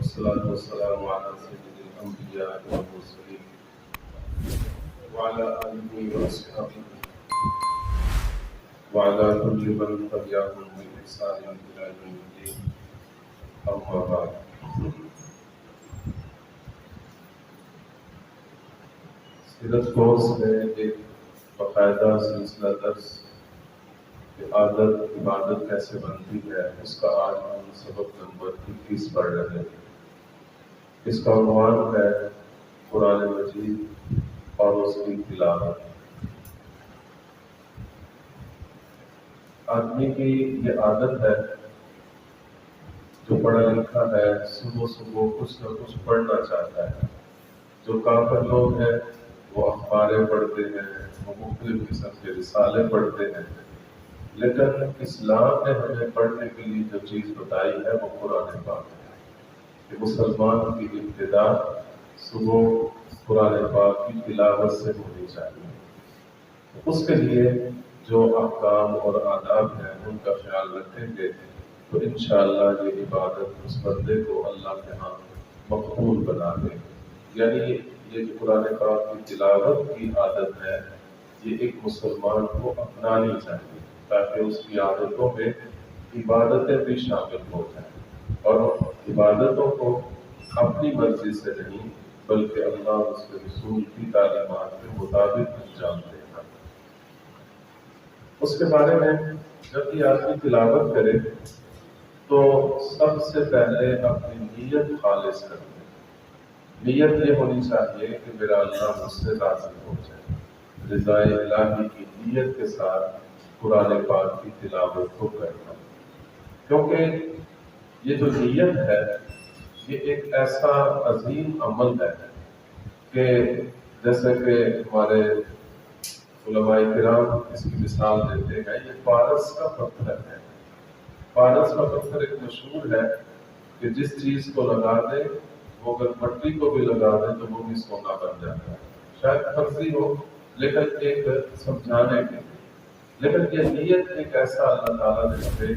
والصلاة والسلام على سيد الأنبياء والمرسلين وعلى آله وأصحابه وعلى كل من تبعهم بإحسان إلى يوم الدين. أما بعد، سیرت کورس میں ایک باقاعدہ سلسلہ درس کہ عادت عبادت کیسے بنتی ہے، اس کا آج ہم سبق نمبر 21 پڑھ رہے ہیں۔ اس کا عنوان ہے قرآن مجید اور اس کی تلاوت۔ آدمی کی یہ عادت ہے جو پڑھا لکھا ہے، صبح صبح کچھ نہ کچھ پڑھنا چاہتا ہے۔ جو کافر لوگ ہیں وہ اخباریں پڑھتے ہیں، وہ مختلف قسم کے رسالے پڑھتے ہیں، لیکن اسلام نے ہمیں پڑھنے کے لیے جو چیز بتائی ہے وہ قرآن پاک ہے کہ مسلمان کی ابتدا صبح قرآن پاک کی تلاوت سے ہونی چاہیے۔ اس کے لیے جو احکام اور آداب ہیں ان کا خیال رکھیں گے تو انشاءاللہ یہ عبادت اس بندے کو اللہ کے ہاں مقبول بنا دے۔ یعنی یہ جو قرآن پاک کی تلاوت کی عادت ہے یہ ایک مسلمان کو اپنانی چاہیے تاکہ اس کی عادتوں میں عبادتیں بھی شامل ہو جائیں، اور عبادتوں کو اپنی مرضی سے نہیں بلکہ اللہ اور اس کے رسول کی تعلیمات کے مطابق انجام دینا۔ اس کے بارے میں جب یہ آدمی تلاوت کرے تو سب سے پہلے اپنی نیت خالص کرے۔ نیت یہ ہونی چاہیے کہ میرا اللہ مجھ سے راضی ہو جائے، رضائے الہی کی نیت کے ساتھ قرآن پاک کی تلاوت کو کرنا، کیونکہ یہ جو نیت ہے یہ ایک ایسا عظیم عمل ہے کہ جیسے کہ ہمارے علماء کرام اس کی مثال دیتے ہیں، یہ پارس کا پتھر ہے۔ پارس کا پتھر ایک مشہور ہے کہ جس چیز کو لگا دے وہ اگر مٹی کو بھی لگا دے تو وہ بھی سونا بن جاتا ہے۔ شاید فرضی ہو لیکن ایک سمجھانے کے لیے، لیکن یہ نیت ایک ایسا اللہ تعالیٰ نے ہمیں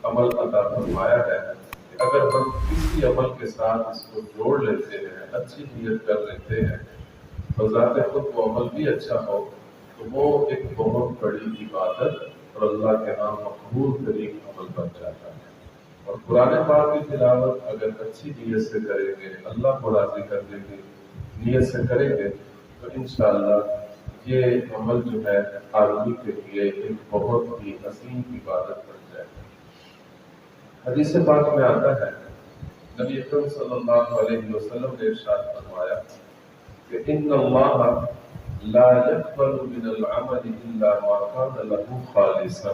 عمل عطا فرمایا ہے کہ اگر ہم کسی عمل کے ساتھ اس کو جوڑ لیتے ہیں، اچھی نیت کر لیتے ہیں، بذات خود وہ عمل بھی اچھا ہو تو وہ ایک بہت بڑی عبادت اور اللہ کے ہاں مقبول ترین عمل بن جاتا ہے۔ اور قرآن پاک کی تلاوت اگر اچھی نیت سے کریں گے، اللہ کو راضی کرنے کی نیت سے کریں گے تو انشاءاللہ یہ عمل جو ہے آدمی کے لیے ایک بہت ہی عظیم عبادت بن جائے گی۔ حدیث پاک میں آتا ہے، نبی اکرم صلی اللہ علیہ وسلم نے ارشاد فرمایا کہ ان اللہ لا يقبل من العمل الا ما كان له خالصا۔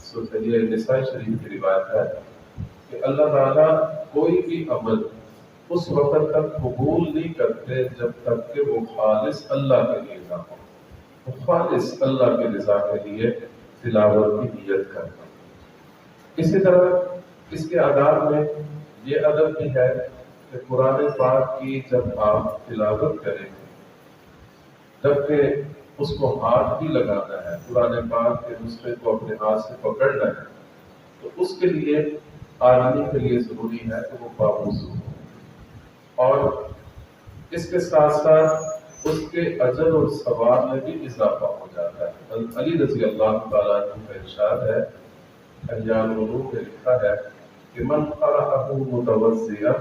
سورۃ النساء شریف کی روایت ہے کہ اللہ تعالیٰ کوئی بھی عمل اس وقت تک قبول نہیں کرتے جب تک کہ وہ خالص اللہ کے لیے نہ ہو۔ وہ خالص اللہ کی رضا کے لیے تلاوت کی نیت کرنا۔ اسی طرح اس کے آداب میں یہ ادب بھی ہے کہ قرآن پاک کی جب آپ تلاوت کریں جبکہ اس کو ہاتھ بھی لگانا ہے، قرآن پاک کے نسخے کو اپنے ہاتھ سے پکڑنا ہے، تو اس کے لیے آدمی کے لیے ضروری ہے کہ وہ باوضو ہو، اور اس کے ساتھ ساتھ اس کے اجر اور ثواب میں بھی اضافہ ہو جاتا ہے۔ علی رضی اللہ تعالیٰ عنہ کا ارشاد ہے، احیاء العلوم میں لکھا ہے کہ من قرأہ متوضئا،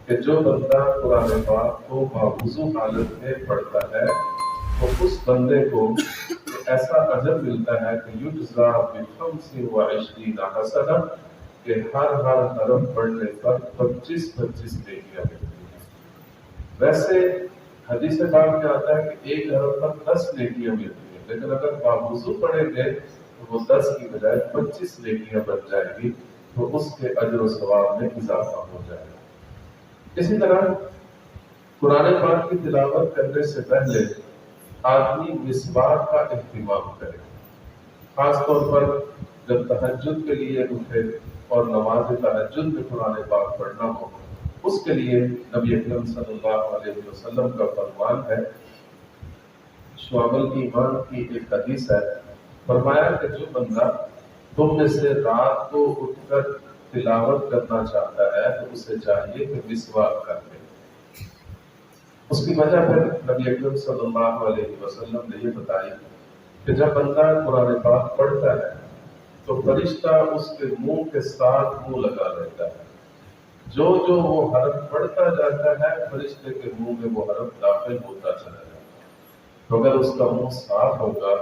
کہ جو بندہ قرآن پاک کو باوضو حالت میں پڑھتا ہے تو اس بندے کو ایسا اجر ملتا ہے کہ یجزا ب25 حسنہ، کہ ہر حرف پڑھنے پر 25 نیکیاں ملتی ہیں۔ ویسے حدیث پاک میں آتا ہے کہ ایک حرف پر 10 نیکیاں ملتی ہیں، لیکن اگر باوضو پڑھیں گے تو وہ 10 کی بجائے 25 نیکیاں بن جائے گی، تو اس کے اجر و ثواب میں اضافہ ہو جائے گا۔ اسی طرح قرآن پاک کی تلاوت کرنے سے پہلے آدمی مسواک کا اہتمام کرے، خاص طور پر جب تہجد کے لیے اٹھے اور نماز تہجد میں قرآن پاک پڑھنا ہو، اس کے لیے نبی اکرم صلی اللہ علیہ وسلم کا فرمان ہے، شعب الایمان کی ایک حدیث ہے، فرمایا کہ جو بندہ تم میں سے رات کو اٹھ کر تلاوت کرنا چاہتا ہے تو اسے چاہیے کہ مسواک کر لے۔ اس کی وجہ پھر نبی اکرم صلی اللہ علیہ وسلم نے یہ بتائی کہ جب بندہ قرآن پاک پڑھتا ہے تو فرشتہ اس کے منہ کے ساتھ منہ لگا لیتا ہے۔ جو وہ حرف پڑھتا جاتا ہے فرشتے کے منہ میں وہ حرف داخل ہوتا چلا جاتا ہے۔ تو اگر اس کا منہ صاف ہوگا،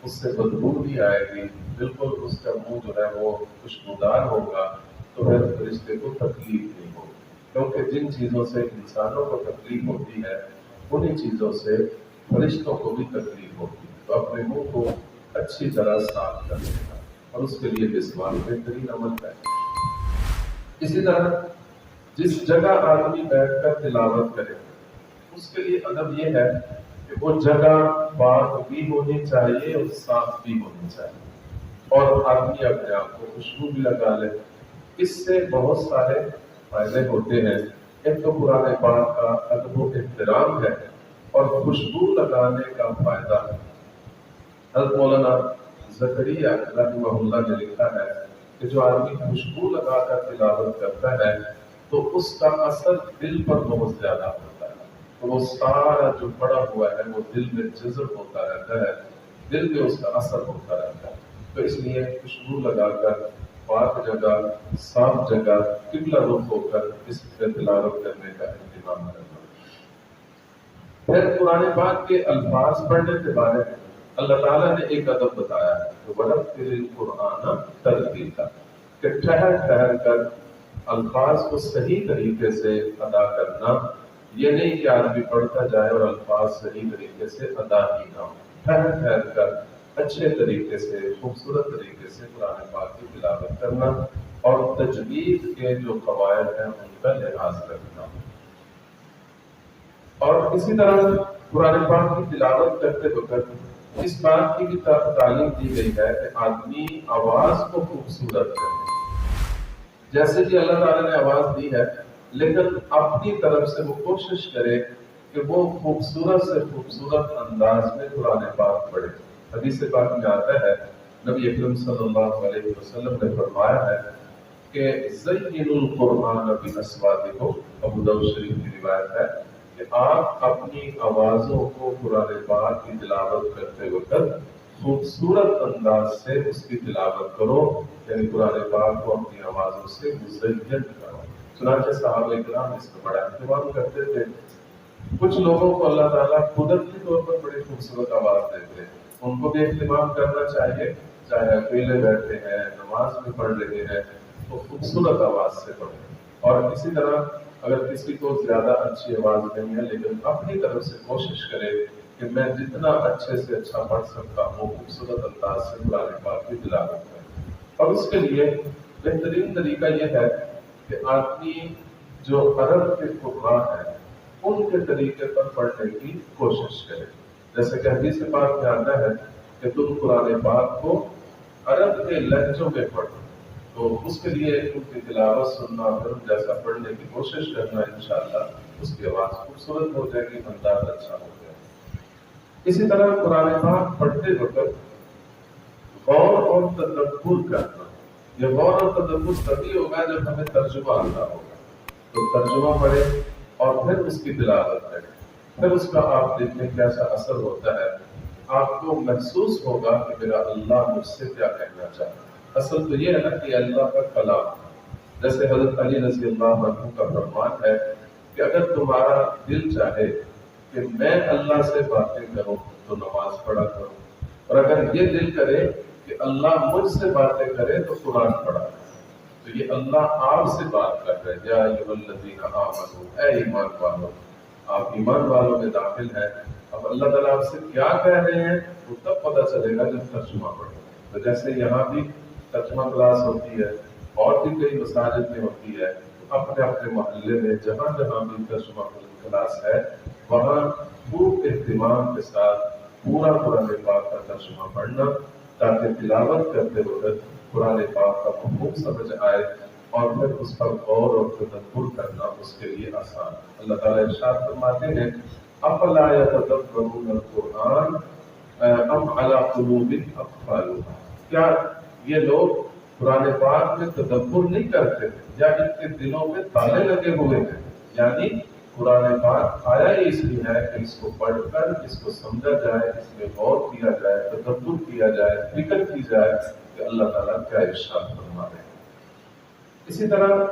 اس سے بدبو بھی آئے گی، بالکل اس کا منہ جو ہے وہ خوشبودار ہوگا، تو پھر فرشتے کو تکلیف نہیں ہوگی، کیونکہ جن چیزوں سے انسانوں کو تکلیف ہوتی ہے انہی چیزوں سے فرشتوں کو بھی تکلیف ہوتی ہے۔ تو اپنے منہ کو اچھی طرح صاف کر لینا، اور اس کے لیے مسواک بہترین عمل ہے۔ اسی طرح جس جگہ آدمی بیٹھ کر تلاوت کرے اس کے لیے ادب یہ ہے کہ وہ جگہ پاک بھی ہونی چاہیے اور صاف بھی ہونی چاہیے، اور آدمی اپنے آپ کو خوشبو بھی لگا لے۔ اس سے بہت سارے فائدے ہوتے ہیں۔ ایک تو قرآن پاک کا ادب و احترام ہے، اور خوشبو لگانے کا فائدہ ہے۔ حضرت مولانا زکریا رحمہ اللہ نے لکھا ہے کہ جو آدمی خوشبو لگا کر تلاوت کرتا ہے تو اس کا اثر دل پر بہت زیادہ ہوتا ہے، تو وہ سارا جو پڑا ہوا ہے وہ دل میں جذب ہوتا رہتا ہے، دل میں اس کا اثر ہوتا رہتا ہے۔ تو اس لیے خوشبو لگا کر پاک جگہ، صاف جگہ، قبلہ رخ ہو کر اس پہ تلاوت کرنے کا اہتمام کرنا۔ پھر قرآن پاک کے الفاظ پڑھنے کے بارے میں اللہ تعالیٰ نے ایک ادب بتایا ہے کہ وَرَتِّلِ الْقُرْآنَ تَرْتِيلًا، کہ ٹھہر ٹھہر کر الفاظ کو صحیح طریقے سے ادا کرنا۔ یہ نہیں کہ آدمی پڑھتا جائے اور الفاظ صحیح طریقے سے ادا ہی نہ ہو۔ ٹھہر ٹھہر کر اچھے طریقے سے، خوبصورت طریقے سے قرآن پاک کی تلاوت کرنا، اور تجوید کے جو قواعد ہیں ان کا لحاظ رکھنا۔ اور اسی طرح قرآن پاک کی تلاوت کرتے وقت اس بات کی بھی تعلیم دی گئی ہے کہ آدمی آواز کو خوبصورت کرے۔ جیسے کہ اللہ تعالیٰ نے آواز دی ہے، لیکن اپنی طرف سے وہ کوشش کرے کہ وہ خوبصورت سے خوبصورت انداز میں قرآن پاک پڑھے۔ حدیث پاک میں آتا ہے، نبی اکرم صلی اللہ علیہ وسلم نے فرمایا ہے کہ زینوا القرآن باصواتکم، ابو داؤد شریف کی روایت ہے کہ آپ اپنی آوازوں کو قرآن پاک کی تلاوت کرتے وقت خوبصورت انداز سے اس کی تلاوت کرو، یعنی قرآن پاک کو اپنی آوازوں سے مزین کرو۔ چنانچہ صحابہ کرام اس کا بڑا اہتمام کرتے تھے۔ کچھ لوگوں کو اللہ تعالیٰ قدرتی طور پر بڑی خوبصورت آواز دیتے ہیں، ان کو بھی اہتمام کرنا چاہیے، چاہے اکیلے بیٹھے ہیں، نماز میں پڑھ رہے ہیں تو خوبصورت آواز سے پڑھیں۔ اور اسی طرح اگر کسی کو زیادہ اچھی آواز نہیں ہے لیکن اپنی طرف سے کوشش کرے کہ میں جتنا اچھے سے اچھا پڑھ سکتا ہوں خوبصورت انداز سے قرآن پاک کی تلاوت کریں۔ اور اس کے لیے بہترین طریقہ یہ ہے کہ آدمی جو عرب کے قراء ہیں ان کے طریقے پر پڑھنے کی کوشش کرے۔ جیسے کہ حدیث پاک میں آتا ہے کہ تم قرآن پاک کو عرب کے لہجوں میں پڑھو، تو اس کے لیے ان کی تلاوت سننا اور جیسا پڑھنے کی کوشش کرنا، انشاءاللہ اس کی آواز خوبصورت ہو جائے گی، انداز اچھا ہو جائے گا۔ اسی طرح قرآن پاک پڑھتے وقت غور اور تدبر کرنا۔ یہ غور اور تدبر تبھی ہوگا جب ہمیں ترجمہ آتا ہوگا، تو ترجمہ پڑھے اور پھر اس کی تلاوت کریں، پھر اس کا آپ دیکھیں کیسا اثر ہوتا ہے۔ آپ کو محسوس ہوگا کہ میرا اللہ مجھ سے کیا کہنا چاہتا ہے۔ اصل تو یہ ہے نا کہ اللہ کا کلام، جیسے حضرت علی رضی اللہ عنہ کا فرمان ہے کہ اگر تمہارا دل چاہے کہ میں اللہ سے باتیں کروں تو نماز پڑھا کرو، اور اگر یہ دل کرے کہ اللہ مجھ سے باتیں کرے تو قرآن پڑھا۔ تو یہ اللہ آپ سے بات کر رہے ہیں، یا ایھا الذین آمنوا، اے ایمان والو، آپ ایمان والوں میں داخل ہیں۔ اب اللہ تعالیٰ آپ سے کیا کہہ رہے ہیں وہ تب پتہ چلے گا جب ترجمہ پڑھیں۔ تو جیسے یہاں بھی ترجمہ کلاس ہوتی ہے اور بھی کئی مساجد میں ہوتی ہے، اپنے اپنے محلے میں جہاں جہاں بھی ترجمہ کلاس ہے وہاں خوب اہتمام کے ساتھ پورا قرآن پاک کا ترجمہ پڑھنا، تاکہ تلاوت کرتے وقت قرآن پاک کا مفہوم سمجھ آئے اور پھر اس پر غور اور تدبر کرنا اس کے لیے آسان۔ اللہ تعالیٰ ارشاد فرماتے ہیں افلا یتدبرون القرآن ام علی قلوب اقفالها، کیا یہ لوگ قرآن پاک میں تدبر نہیں کرتے یا ان کے دلوں میں تالے لگے ہوئے ہیں. یعنی قرآن پاک آیا ہی اس لیے ہے کہ اس کو پڑھ کر اس کو سمجھا جائے، اس میں غور کیا جائے، تدبر کیا جائے، فکر کی جائے کہ اللہ تعالیٰ کیا ارشاد فرما رہے ہیں. اسی طرح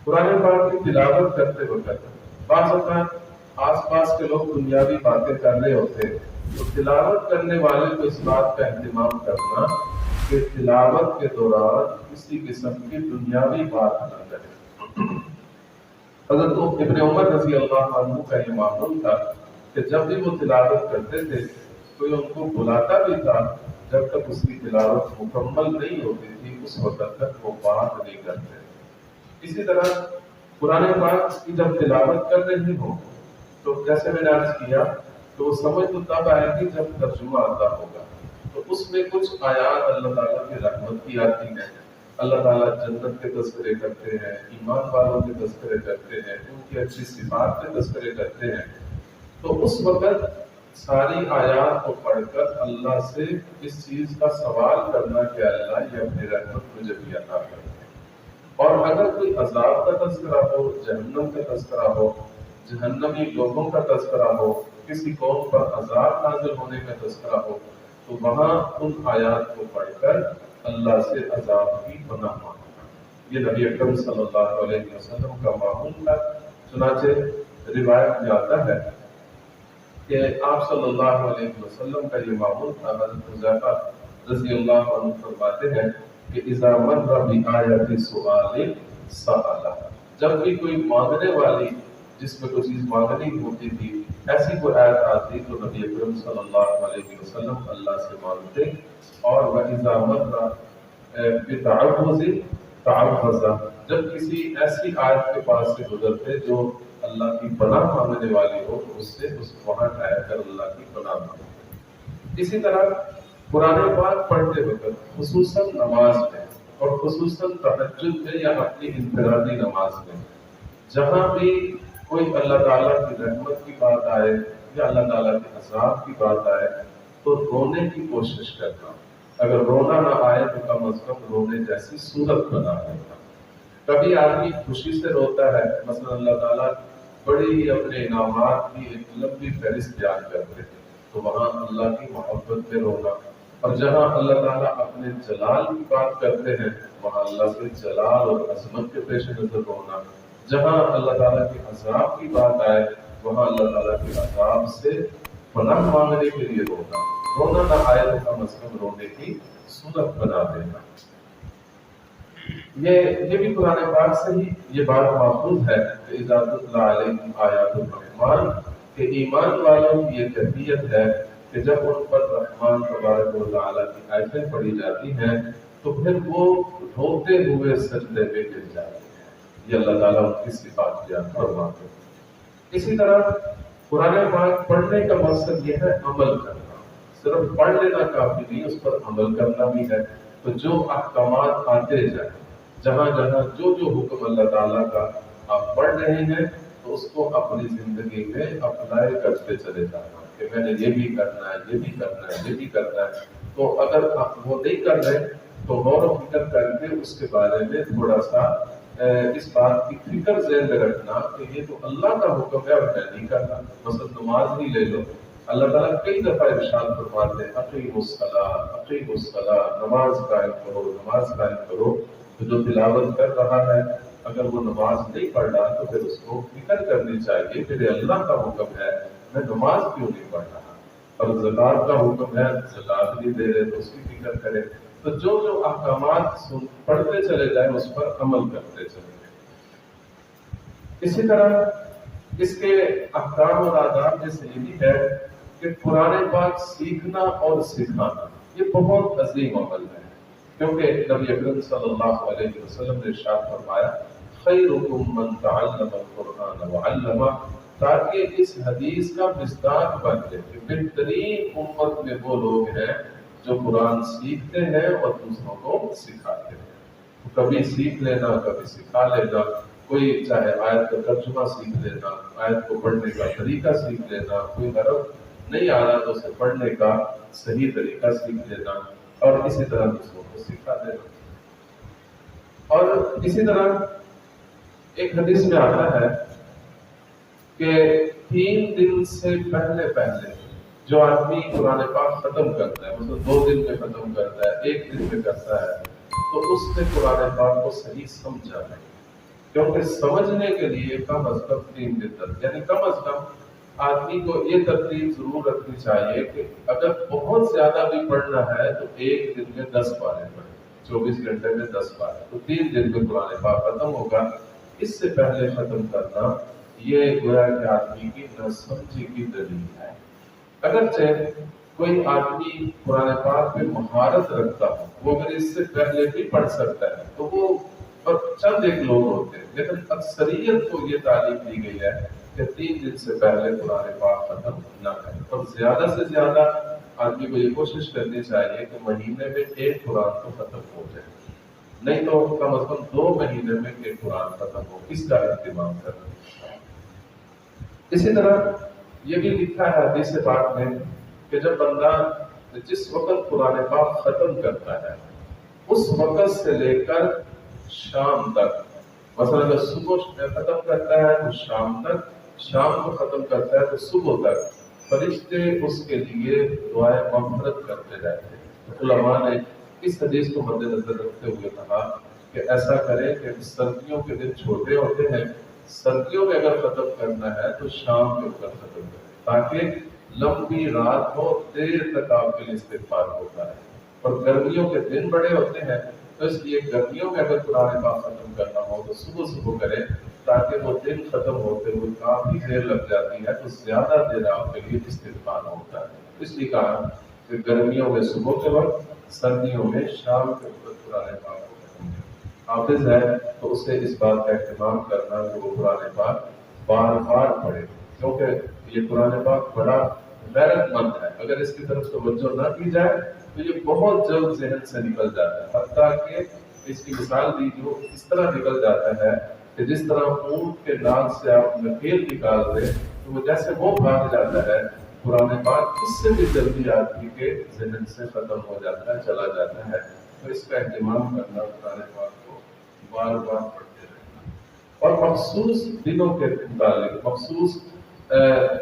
قرآن پاک کی تلاوت کرتے وقت بعض اوقات آس پاس کے لوگ دنیاوی باتیں کر رہے ہوتے ہیں، تو تلاوت کرنے والے کو اس بات کا اہتمام کرنا کہ تلاوت کے دوران کسی قسم کی دنیاوی بات نہ کرے. حضرت ابن عمر رضی اللہ عنہ کا یہ معمول تھا کہ جب بھی وہ تلاوت کرتے تھے کوئی ان کو بلاتا بھی تھا، جب تک اس کی تلاوت مکمل نہیں ہوتی تھی اس وقت تک وہ بات نہیں کرتے. اسی طرح قرآن پاک کی جب تلاوت کر رہی ہو تو جیسے میں نے عرض کیا تو وہ سمجھ تو تب آئے گی جب ترجمہ آتا ہوگا. تو اس میں کچھ آیات اللہ تعالیٰ کی رحمت کی آتی ہیں، اللہ تعالیٰ جنت کے تذکرے کرتے ہیں، ایمان والوں کے تذکرے کرتے ہیں، ان کی اچھی صفات کے تذکرے کرتے ہیں. تو اس وقت ساری آیات کو پڑھ کر اللہ سے اس چیز کا سوال کرنا کہ اللہ یہ اپنی رحمت مجھے بھی عطا کرے. اور اگر کوئی عذاب کا تذکرہ ہو، جہنم کا تذکرہ ہو، جہنمی لوگوں کا تذکرہ ہو، کسی قوم پر عذاب نازل ہونے کا تذکرہ ہو، تو وہاں ان آیات کو پڑھ کر اللہ سے عذاب کی پناہ مانگنا. یہ نبی اکرم صلی اللہ علیہ وسلم کا معمول تھا. چنانچہ روایت میں آتا ہے کہ آپ صلی اللہ علیہ وسلم کا یہ معمول تھا. حضرت حذیفہ رضی اللہ عنہ فرماتے ہیں کہ اذا مر بآیت سؤال سأل، جب بھی کوئی مانگنے والی جس میں کوئی چیز مانگنی ہوتی تھی ایسی کوئی آیت آتی تو نبی اکرم صلی اللہ علیہ وسلم اللہ سے مانگتے. اور وَإِذَا مَرَّ بِتَعَوُّذٍ تَعَوَّذَ، جب کسی ایسی آیت کے پاس سے گزرتے جو اللہ کی پناہ مانگنے والی ہو تو اس سے وہاں ٹھہر کر اللہ کی پناہ مانگتے. اسی طرح قرآن پاک پڑھتے وقت خصوصاً نماز میں اور خصوصاً تہجد میں یا اپنی انفرادی نماز میں جہاں بھی کوئی اللہ تعالیٰ کی رحمت کی بات آئے یا اللہ تعالیٰ کے عذاب کی بات آئے تو رونے کی کوشش کرنا. اگر رونا نہ آئے تو کم از کم رونے جیسی صورت بنا لینا. کبھی آدمی خوشی سے روتا ہے، مثلا اللہ تعالیٰ بڑی ہی اپنے انعامات کی ایک لمبی فہرست بیان کرتے ہیں تو وہاں اللہ کی محبت میں رونا. اور جہاں اللہ تعالیٰ اپنے جلال کی بات کرتے ہیں وہاں اللہ کے جلال اور عظمت کے پیش نظر رونا. جہاں اللہ تعالیٰ کے عذاب کی بات آئے وہاں اللہ تعالیٰ کے عذاب سے پناہ مانگنے کے لیے رونا. رونا نہ آئے تو کم از کم رونے کی صورت بنا دینا. یہ بھی قرآن پاک سے ہی یہ بات محفوظ ہے کہ اذا تتلی علیہم آیات الرحمن، کہ ایمان والوں کی یہ کیفیت ہے کہ جب ان پر رحمان تبارک و تعالیٰ کی آیتیں پڑھی جاتی ہیں تو پھر وہ روتے ہوئے سجدے میں گر جاتے ہیں. یہ اللہ تعالیٰ ان کی صفات بیان فرماتے ہیں. اسی طرح قرآن پاک پڑھنے کا مقصد یہ ہے عمل کرنا. صرف پڑھ لینا کافی نہیں، اس پر عمل کرنا بھی ہے. تو جو احکامات آتے جائیں، جہاں جہاں جو حکم اللہ تعالیٰ کا آپ پڑھ رہے ہیں تو اس کو اپنی زندگی میں اپلائی کرتے چلے جانا کہ میں نے یہ بھی کرنا ہے، یہ بھی کرنا ہے، یہ بھی کرنا ہے. تو اگر آپ وہ نہیں کر رہے تو غور و فکر کر کے اس کے بارے میں تھوڑا سا اس بات کی فکر ذہن میں رکھنا کہ یہ تو اللہ کا حکم ہے اور میں نہیں کرنا. مثلا نماز ہی لے لو، اللہ تعالیٰ کئی دفعہ ارشاد فرماتے ہیں اقیموا الصلاۃ، اقیموا الصلاۃ، نماز قائم کرو، نماز قائم کرو. تو جو تلاوت کر رہا ہے اگر وہ نماز نہیں پڑھ رہا تو پھر اس کو فکر کرنی چاہیے کہ اللہ کا حکم ہے میں نماز کیوں نہیں پڑھ رہا. اور زکوٰۃ کا حکم ہے زکوٰۃ نہیں دے رہے تو اس کی فکر کرے. تو جو احکامات پڑھتے چلے جائیں اس پر عمل کرتے چلے جائیں. اسی طرح اس کے احکام اور آداب میں سے یہ بھی ہے کہ قرآن پاک سیکھنا اور سکھانا یہ بہت عظیم عمل ہے، کیونکہ نبی اکرم صلی اللہ علیہ وسلم نے ارشاد فرمایا خیرکم من تعلم القرآن وعلمہ، تاکہ اس حدیث کا مصداق بن جائے کہ بہترین امت میں وہ لوگ ہیں جو قرآن سیکھتے ہیں اور دوسروں کو سکھاتے ہیں. کبھی سیکھ لینا، کبھی سکھا لینا. کوئی چاہے آیت کا ترجمہ سیکھ لینا، آیت کو پڑھنے کا طریقہ سیکھ لینا، کوئی حرف نہیں آ رہا تو اسے پڑھنے کا صحیح طریقہ سیکھ لینا اور اسی طرح دوسروں کو سکھا دینا. اور اسی طرح ایک حدیث میں آتا ہے کہ 3 دن سے پہلے پہلے جو آدمی قرآن پاک ختم کرتا ہے، مطلب 2 دن میں ختم کرتا ہے، 1 دن میں کرتا ہے، تو اس نے قرآن پاک کو صحیح سمجھا ہے، کیونکہ سمجھنے کے لیے کم از کم 3 دن تک، یعنی کم از کم آدمی کو یہ ترتیب ضرور رکھنی چاہیے کہ اگر بہت زیادہ بھی پڑھنا ہے تو 1 دن میں 10 پارے پڑھیں، 24 گھنٹے میں 10 پارے، تو 3 دن میں قرآن پاک ختم ہوگا۔ اس سے پہلے ختم کرنا یہ گویا کہ آدمی کی ناسمجھی کی دلیل ہے۔ اگرچہ کوئی آدمی قرآن پاک میں مہارت رکھتا ہو، وہ اگر اس سے پہلے بھی پڑھ سکتا ہے تو وہ، اور چند ایک لوگ ہوتے ہیں، لیکن اکثریت کو یہ تعلیم دی گئی ہے کہ 3 دن سے پہلے قرآن پاک ختم نہ کریں، اور زیادہ سے زیادہ آدمی کو یہ کوشش کرنی چاہیے کہ مہینے میں ایک قرآن تو ختم ہو جائے، نہیں تو کم از کم 2 مہینے میں ایک قرآن ختم ہو، اس کا اہتمام کرنا۔ اسی طرح یہ بھی لکھا ہے حدیث پاک میں کہ جب بندہ جس وقت قرآن پاک ختم کرتا ہے اس وقت سے لے کر شام تک، مثلا اگر صبح ختم کرتا ہے تو شام تک، شام کو ختم کرتا ہے تو صبح تک فرشتے اس کے لیے دعائیں مغفرت کرتے رہتے ہیں۔ علماء نے اس حدیث کو مد نظر رکھتے ہوئے کہا کہ ایسا کریں کہ سردیوں کے دن چھوٹے ہوتے ہیں، سردیوں میں اگر ختم کرنا ہے تو شام کے اوپر ختم کریں تاکہ لمبی رات ہو، دیر تک آپ کے لیے استغفار ہوتا ہے۔ اور گرمیوں کے دن بڑے ہوتے ہیں تو اس لیے گرمیوں میں اگر قرآن پاک ختم کرنا ہو تو صبح صبح کریں تاکہ وہ دن ختم ہوتے ہوئے کافی دیر لگ جاتی ہے تو زیادہ دیر آپ کے لیے استغفار ہوتا ہے۔ اس لیے کہا کہ گرمیوں میں صبح کے وقت، سردیوں میں شام کے وقت قرآن پاک کو ختم کریں۔ حافظ ہے تو اسے اس بات کا اہتمام کرنا کہ وہ قرآن پاک بار بار پڑھے، کیونکہ یہ قرآن پاک بڑا غیرت مند ہے، اگر اس کی طرف توجہ نہ کی جائے تو یہ بہت جلد ذہن سے نکل جاتا ہے، حتیٰ کہ اس کی مثال دی جو اس طرح نکل جاتا ہے کہ جس طرح اونٹ کے ناک سے آپ نکیل نکال دیں تو وہ جیسے وہ بھاگ جاتا ہے، قرآن پاک اس سے بھی جلدی آدمی کے ذہن سے ختم ہو جاتا ہے، چلا جاتا ہے۔ تو اس کا اہتمام کرنا، قرآن پاک کو بار بار پڑھتے رہنا، اور مخصوص دنوں کے متعلق، مخصوص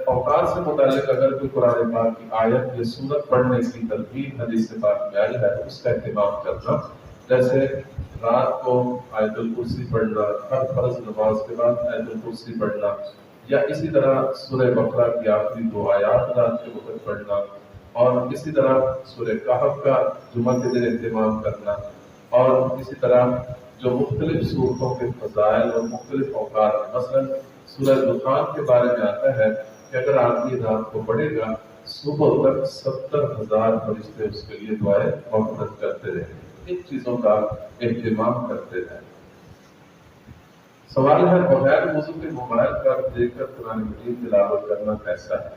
اوقات سے متعلق اگر کوئی قرآن پاک کی آیت یا سورت پڑھنے کی ترغیب حدیث پاک میں آئی ہے تو اس کا اہتمام کرنا، جیسے رات کو آیت الکرسی پڑھنا، ہر فرض نماز کے بعد آیت الکرسی پڑھنا، یا اسی طرح سورہ بقرہ کی آخری 2 آیات رات کے وقت پڑھنا، اور اسی طرح سورہ کہف کا جمعہ کے دن اہتمام کرنا، اور اسی طرح جو مختلف صورتوں کے فضائل اور مختلف اوقات ہیں، مثلا سورہ دخان کے بارے میں آتا ہے کہ اگر آدمی رات کو پڑھے گا صبح تک 70,000 فرشتے اس کے لیے دعائیں مغفرت کرتے رہیں۔ ان چیزوں کا اہتمام کرتے رہیں۔ سوال ہے بغیر وضو کے موبائل پر دیکھ کر قرآن مجید تلاوت کرنا کیسا ہے؟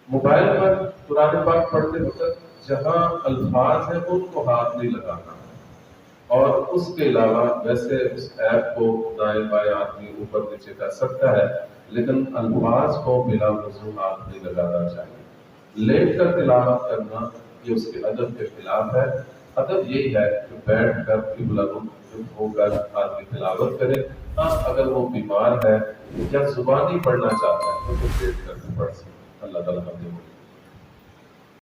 موبائل پر قرآن پاک پڑھتے وقت جہاں الفاظ ہیں ان کو ہاتھ نہیں لگانا، اور اس کے علاوہ ویسے اس ایپ کو دائیں بائیں آدمی اوپر نیچے کر سکتا ہے، لیکن الفاظ کو بلا وضو ہاتھ نہیں لگانا چاہیے۔ لیٹ کر تلاوت کرنا یہ اس کے ادب کے خلاف ہے۔ ادب یہی ہے کہ بیٹھ کر قبلہ رخ ہو کر آدمی تلاوت کرے۔ ہاں اگر وہ بیمار ہے یا زبانی پڑھنا چاہتا ہے تو لیٹ کر کے پڑھ سکتا ہے۔ اللہ تعالیٰ ہمیں